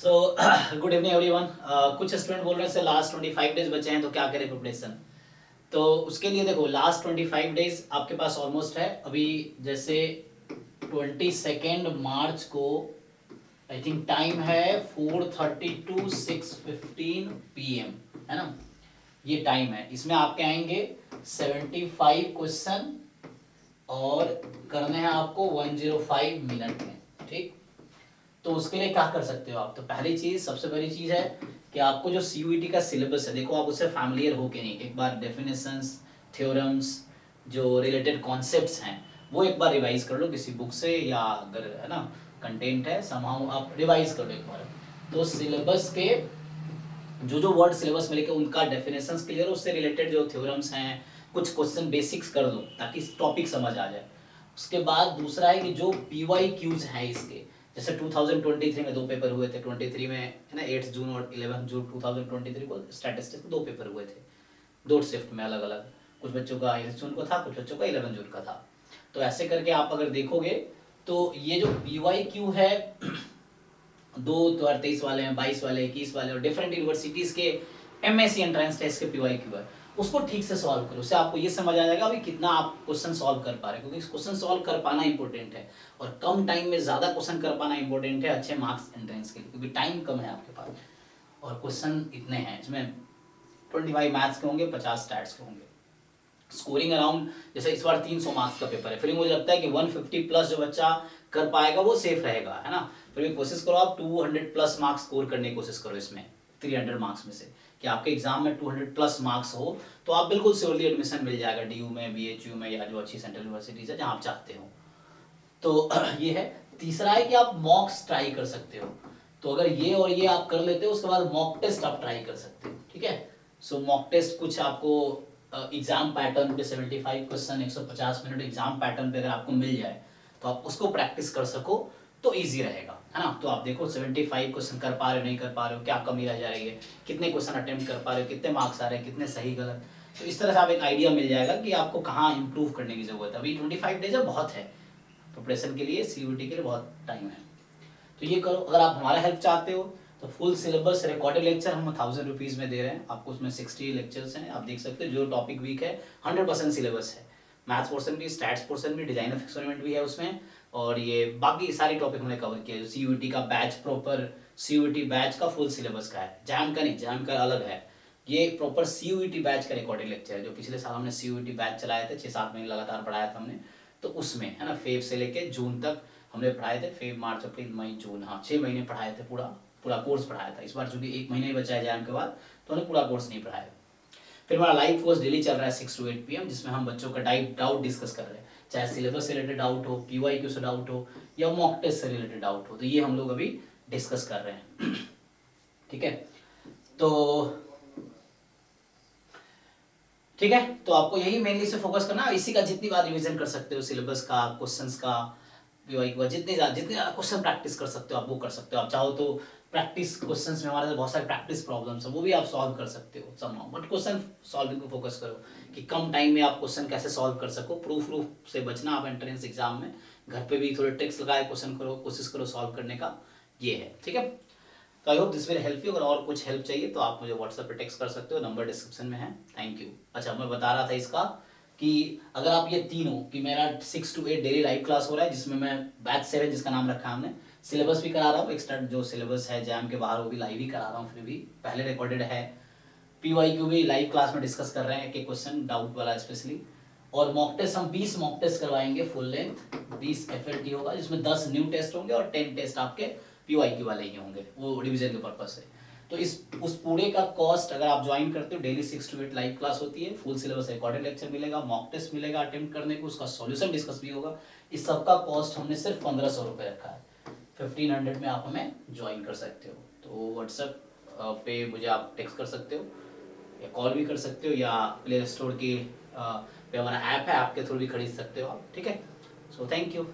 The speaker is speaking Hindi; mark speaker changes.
Speaker 1: So good evening everyone. कुछ स्टूडेंट बोल रहे हैं लास्ट 25 डेज बचे हैं तो क्या करें प्रिपरेशन। तो उसके लिए देखो लास्ट 25 डेज आपके पास ऑलमोस्ट है। अभी जैसे 22 मार्च को आई थिंक टाइम है 4:30 to 6:15 PM, है ना। ये टाइम है, इसमें आपके आएंगे 75 क्वेश्चन और करने हैं आपको 105 मिनट में, ठीक। तो उसके लिए क्या कर सकते हो आप, तो पहली चीज सबसे पहली चीज है कि आपको जो सीयूईटी का सिलेबस है, देखो आप उससे फैमिलियर हो के नहीं, एक बार डेफिनेशंस, थ्योरम्स, जो रिलेटेड कॉन्सेप्ट्स हैं वो एक बार रिवाइज कर लो किसी बुक से, या अगर है ना कंटेंट है समहाउ आप रिवाइज कर लो एक बार। तो सिलेबस के जो जो वर्ड सिलेबस में लिखे उनका डेफिनेशंस क्लियर हो, उससे रिलेटेड जो थ्योरम्स हैं कुछ क्वेश्चन बेसिक्स कर दो ताकि टॉपिक समझ आ जाए। उसके बाद दूसरा है कि जो PYQs हैं इसके, जैसे 2023 में 2 पेपर हुए थे, 23 में है ना 8 जून और 11 जून 2023 को स्टैटिस्टिक्स 2 पेपर हुए थे, 2 शिफ्ट में अलग अलग। कुछ बच्चों का 8 जून को था, कुछ बच्चों का 11 जून का था। तो ऐसे करके आप अगर देखोगे तो ये जो PYQ है 2023 वाले हैं, 22 वाले, 21 वाले और डिफरेंट यूनिवर्सिटीज के MSc एंट्रेंस टेस्ट के PYQ है, उसको ठीक से सॉल्व करो। उससे आपको ये समझ आ जाएगा अभी कितना आप क्वेश्चन सॉल्व कर पा रहे हैं, क्योंकि क्वेश्चन सॉल्व कर पाना इंपॉर्टेंट है और कम टाइम में ज्यादा क्वेश्चन कर पाना इंपॉर्टेंट है अच्छे मार्क्स एंट्रेंस के लिए, क्योंकि टाइम कम है आपके पास और क्वेश्चन इतने हैं। इसमें 25 मैथ्स के होंगे, 50 स्टैट्स के होंगे। स्कोरिंग अराउंड, जैसे इस बार 300 मार्क्स का पेपर है, फिर मुझे लगता है कि 150 प्लस जो बच्चा कर पाएगा वो सेफ रहेगा, है ना। फिर भी कोशिश करो आप 200 प्लस मार्क्स स्कोर करने की कोशिश करो इसमें 300 मार्क्स में से, कि आपके एग्जाम में 200 प्लस मार्क्स हो तो आप बिल्कुल श्योरली एडमिशन मिल जाएगा DU में, BHU में, या जो अच्छी सेंट्रल यूनिवर्सिटीज है जहाँ आप चाहते हो। तो ये है। तीसरा है कि आप मॉक्स ट्राई कर सकते हो। तो अगर ये और ये आप कर लेते हो उसके बाद मॉक टेस्ट आप ट्राई कर सकते हो, ठीक है। सो मॉक टेस्ट कुछ आपको एग्जाम पैटर्न पे 75 क्वेश्चन 150 मिनट एग्जाम पैटर्न पे अगर आपको मिल जाए तो आप उसको प्रैक्टिस कर सको तो ईजी रहेगा, है ना। तो आप देखो 75 क्वेश्चन कर पा रहे हो नहीं कर पा रहे हो, क्या कमी रह जा रही है, कितने क्वेश्चन अटेम्प्ट कर पा रहे हो, कितने मार्क्स आ रहे हैं, कितने सही गलत। तो इस तरह से आप एक आइडिया मिल जाएगा कि आपको कहाँ इंप्रूव करने की जरूरत है। अभी 25 डेज है, बहुत है प्रिपरेशन के लिए, CUET के लिए बहुत टाइम है। तो ये करो। अगर आप हमारा हेल्प चाहते हो तो फुल सिलेबस रिकॉर्डेड लेक्चर हम 1000 रुपीज़ में दे रहे हैं आपको, उसमें 60 लेक्चर्स हैं, आप देख सकते हो। जो टॉपिक वीक है 100% सिलेबस है, मैथ्स पोर्शन भी, स्टैट्स पोर्शन भी, डिजाइन ऑफ एक्सपेरिमेंट भी है उसमें, और ये बाकी सारी टॉपिक हमने कवर किया। जो CUET का बैच, प्रॉपर CUET बैच का फुल सिलेबस का है, जैम का नहीं, जैम का अलग है। ये प्रॉपर CUET बैच का रिकॉर्डेड लेक्चर है, जो पिछले साल हमने CUET बैच चलाए थे, 6-7 महीने लगातार पढ़ाया था हमने। तो उसमें है ना फेब से लेके जून तक हमने पढ़ाए थे, फेब मार्च अप्रैल मई जून, हाँ 6 महीने पढ़ाए थे, पूरा पूरा कोर्स पढ़ाया था। इस बार चूंकि 1 महीने ही बचा है एग्जाम के बाद तो हमने पूरा कोर्स नहीं पढ़ाया। फिर हमारा लाइव कोर्स डेली चल रहा है 6 to 8 PM, जिसमें हम बच्चों का डाउट डिस्कस कर रहे हैं, चाहे सिलेबस से रिलेटेड डाउट हो, PYQ से डाउट हो, या मॉक टेस्ट से रिलेटेड डाउट हो, तो ये हम लोग अभी डिस्कस कर रहे हैं ठीक है। तो ठीक है, तो आपको यही मेनली से फोकस करना है, इसी का जितनी बार रिवीजन कर सकते हो, सिलेबस का, क्वेश्चंस का, PYQ, जितने ज्यादा क्वेश्चन प्रैक्टिस कर सकते हो आप वो कर सकते हो। आप चाहो तो प्रैक्टिस क्वेश्चंस में हमारे साथ बहुत सारे प्रैक्टिस प्रॉब्लम्स है, वो भी आप सॉल्व कर सकते हो समहाउ, बट क्वेश्चन सॉल्विंग को फोकस करो कि कम टाइम में आप क्वेश्चन कैसे सॉल्व कर सको। प्रूफ से बचना आप एंट्रेंस एग्जाम में, घर पे भी थोड़े ट्रिक्स लगाए क्वेश्चन करो, कोशिश करो सॉल्व करने का, ये है, ठीक है। तो I hope this will help you. अगर और कुछ हेल्प चाहिए तो आप मुझे व्हाट्सएप पे टेक्स्ट कर सकते हो, नंबर डिस्क्रिप्शन में है। Thank you. अच्छा, मैं बता रहा था इसका कि अगर आप ये तीनों, कि मेरा 6 to 8 डेली लाइव क्लास हो रहा है, जिसमें मैं बैच 7 जिसका नाम रखा है हमने, सिलेबस भी करा रहा हूँ, एक्स्ट्रा जो सिलेबस है जैम के बाहर वो भी लाइव ही करा रहा हूँ, फिर भी पहले रिकॉर्डेड है। PYQ भी लाइव क्लास में डिस्कस कर रहे हैं, एक एक क्वेश्चन डाउट वाला स्पेशली। और मॉक टेस्ट हम 20 मॉक टेस्ट करवाएंगे फुल लेंथ, 20 FLT होगा, जिसमें 10 न्यू टेस्ट होंगे और 10 टेस्ट आपके PYQ वाले ही होंगे, वो रिवीजन के पर्पज से। तो इस उस पूरे का कॉस्ट, अगर आप ज्वाइन करते हो, डेली 6 to 8 लाइव क्लास होती है, फुल सिलेबस रिकॉर्डेड लेक्चर मिलेगा, मॉक टेस्ट मिलेगा अटेम्प्ट करने को, उसका सॉल्यूशन डिस्कस भी होगा। इस सबका कॉस्ट हमने सिर्फ 1500 रुपये रखा है। 1500 में आप हमें ज्वाइन कर सकते हो। तो व्हाट्सएप पे मुझे आप टेक्स्ट कर सकते हो, या कॉल भी कर सकते हो, या प्ले स्टोर की पे हमारा ऐप है, आपके थ्रू भी खरीद सकते हो आप, ठीक है। So thank you.